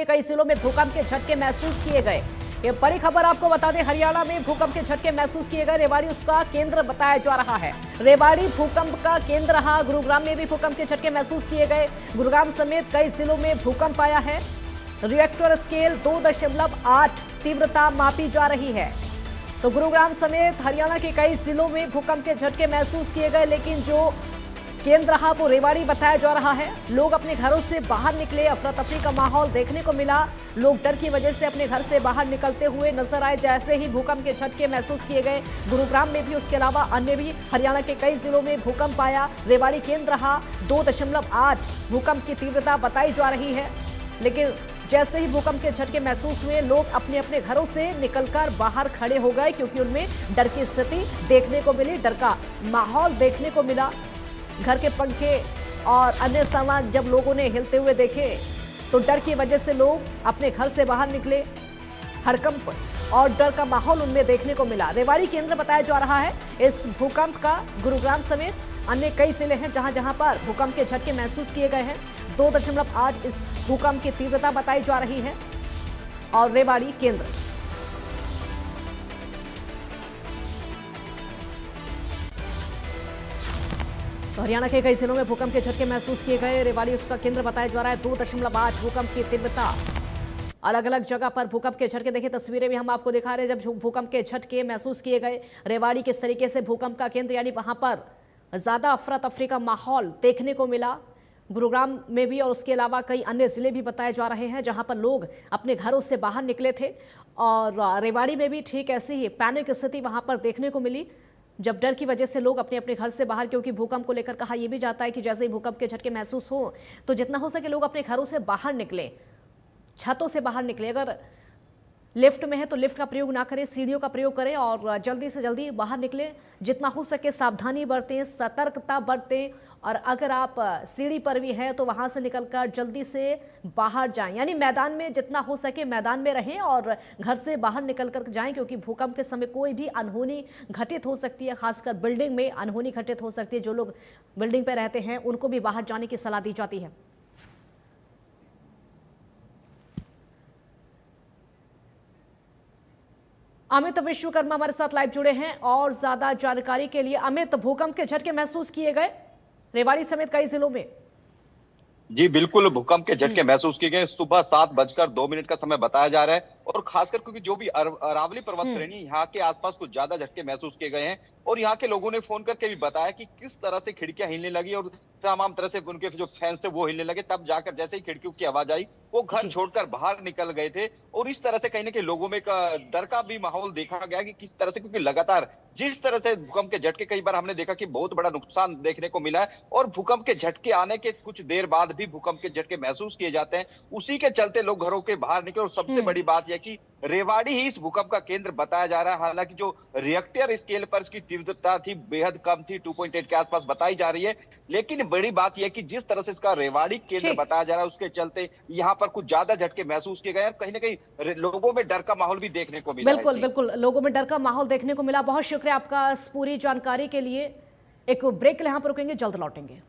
कई जिलों में भूकंप के झटके महसूस किए गए। ये बड़ी खबर आपको बता दें, हरियाणा में भूकंप के झटके महसूस किए गए। रेवाड़ी उसका केंद्र बताया जा रहा है। रेवाड़ी भूकंप का केंद्र रहा। गुरुग्राम में भी भूकंप के झटके महसूस किए गए। गुरुग्राम समेत कई जिलों में भूकंप आया है। रिएक्टर स्केल 2.8 तीव्रता मापी जा रही है। तो गुरुग्राम समेत हरियाणा के कई जिलों में भूकंप के झटके महसूस किए गए, लेकिन जो केंद्र रहा वो रेवाड़ी बताया जा रहा है। लोग अपने घरों से बाहर निकले, अफरा तफरी का माहौल देखने को मिला। लोग डर की वजह से अपने घर से बाहर निकलते हुए नजर आए जैसे ही भूकंप के झटके महसूस किए गए। गुरुग्राम में भी, उसके अलावा अन्य भी हरियाणा के कई जिलों में भूकंप आया। रेवाड़ी केंद्र रहा। 2.8 भूकंप की तीव्रता बताई जा रही है। लेकिन जैसे ही भूकंप के झटके महसूस हुए, लोग अपने अपने घरों से निकलकर बाहर खड़े हो गए, क्योंकि उनमें डर की स्थिति देखने को मिली, डर का माहौल देखने को मिला। घर के पंखे और अन्य सामान जब लोगों ने हिलते हुए देखे तो डर की वजह से लोग अपने घर से बाहर निकले। हड़कंप और डर का माहौल उनमें देखने को मिला। रेवाड़ी केंद्र बताया जा रहा है इस भूकंप का। गुरुग्राम समेत अन्य कई जिले हैं जहां जहां पर भूकंप के झटके महसूस किए गए हैं। 2.8 इस भूकंप की तीव्रता बताई जा रही है और रेवाड़ी केंद्र। तो हरियाणा के कई जिलों में भूकंप के झटके महसूस किए गए। रेवाड़ी उसका केंद्र बताया जा रहा है। 2.8 भूकंप की तीव्रता। अलग अलग जगह पर भूकंप के झटके, देखिए तस्वीरें भी हम आपको दिखा रहे हैं जब भूकंप के झटके महसूस किए गए। रेवाड़ी किस तरीके से भूकंप का केंद्र, यानी वहां पर ज्यादा अफरा तफरी का माहौल देखने को मिला। गुरुग्राम में भी और उसके अलावा कई अन्य जिले भी बताए जा रहे हैं जहां पर लोग अपने घरों से बाहर निकले थे। और रेवाड़ी में भी ठीक ऐसी ही पैनिक स्थिति वहां पर देखने को मिली, जब डर की वजह से लोग अपने अपने घर से बाहर, क्योंकि भूकंप को लेकर कहा यह भी जाता है कि जैसे ही भूकंप के झटके महसूस हो तो जितना हो सके लोग अपने घरों से बाहर निकले, छतों से बाहर निकले। अगर लिफ्ट में है तो लिफ्ट का प्रयोग ना करें, सीढ़ियों का प्रयोग करें और जल्दी से जल्दी बाहर निकलें। जितना हो सके सावधानी बरतें, सतर्कता बरतें। और अगर आप सीढ़ी पर भी हैं तो वहां से निकलकर जल्दी से बाहर जाएं, यानी मैदान में जितना हो सके मैदान में रहें और घर से बाहर निकल कर जाएं, क्योंकि भूकंप के समय कोई भी अनहोनी घटित हो सकती है। खासकर बिल्डिंग में अनहोनी घटित हो सकती है। जो लोग बिल्डिंग पर रहते हैं उनको भी बाहर जाने की सलाह दी जाती है। अमित विश्वकर्मा हमारे साथ लाइव जुड़े हैं और ज्यादा जानकारी के लिए। अमित, भूकंप के झटके महसूस किए गए रेवाड़ी समेत कई जिलों में? जी बिल्कुल, भूकंप के झटके महसूस किए गए। सुबह 7:02 का समय बताया जा रहा है और खासकर क्योंकि जो भी अरावली पर्वत श्रेणी, यहाँ के आसपास कुछ ज्यादा झटके महसूस किए गए हैं। और यहाँ के लोगों ने फोन करके भी बताया कि किस तरह से खिड़कियां हिलने लगी और तमाम तरह से उनके जो फैंस थे वो हिलने लगे। तब जाकर जैसे ही खिड़कियों की आवाज आई वो घर छोड़कर बाहर निकल गए थे। और इस तरह से कहीं ना कहीं लोगों में डर का भी माहौल देखा गया कि किस तरह से, क्योंकि लगातार जिस तरह से भूकंप के झटके, कई बार हमने देखा कि बहुत बड़ा नुकसान देखने को मिला है। और भूकंप के झटके आने के कुछ देर बाद भी भूकंप के झटके महसूस किए जाते हैं। उसी के चलते लोग घरों के बाहर निकले। और सबसे बड़ी बात यह कि रेवाड़ी ही इस भूकंप का केंद्र बताया जा रहा है। हालांकि जो रिएक्टर स्केल पर इसकी तीव्रता थी बेहद कम थी, 2.8 के आसपास बताई जा रही है। लेकिन बड़ी बात यह कि जिस तरह से इसका रेवाड़ी केंद्र बताया जा रहा है उसके चलते यहाँ पर कुछ ज्यादा झटके महसूस किए गए। कहीं ना कहीं लोगों में डर का माहौल भी देखने को मिला। बिल्कुल बिल्कुल, लोगों में डर का माहौल देखने को मिला। बहुत शुक्रिया आपका इस पूरी जानकारी के लिए। एक ब्रेक यहाँ पर रुकेंगे, जल्द लौटेंगे।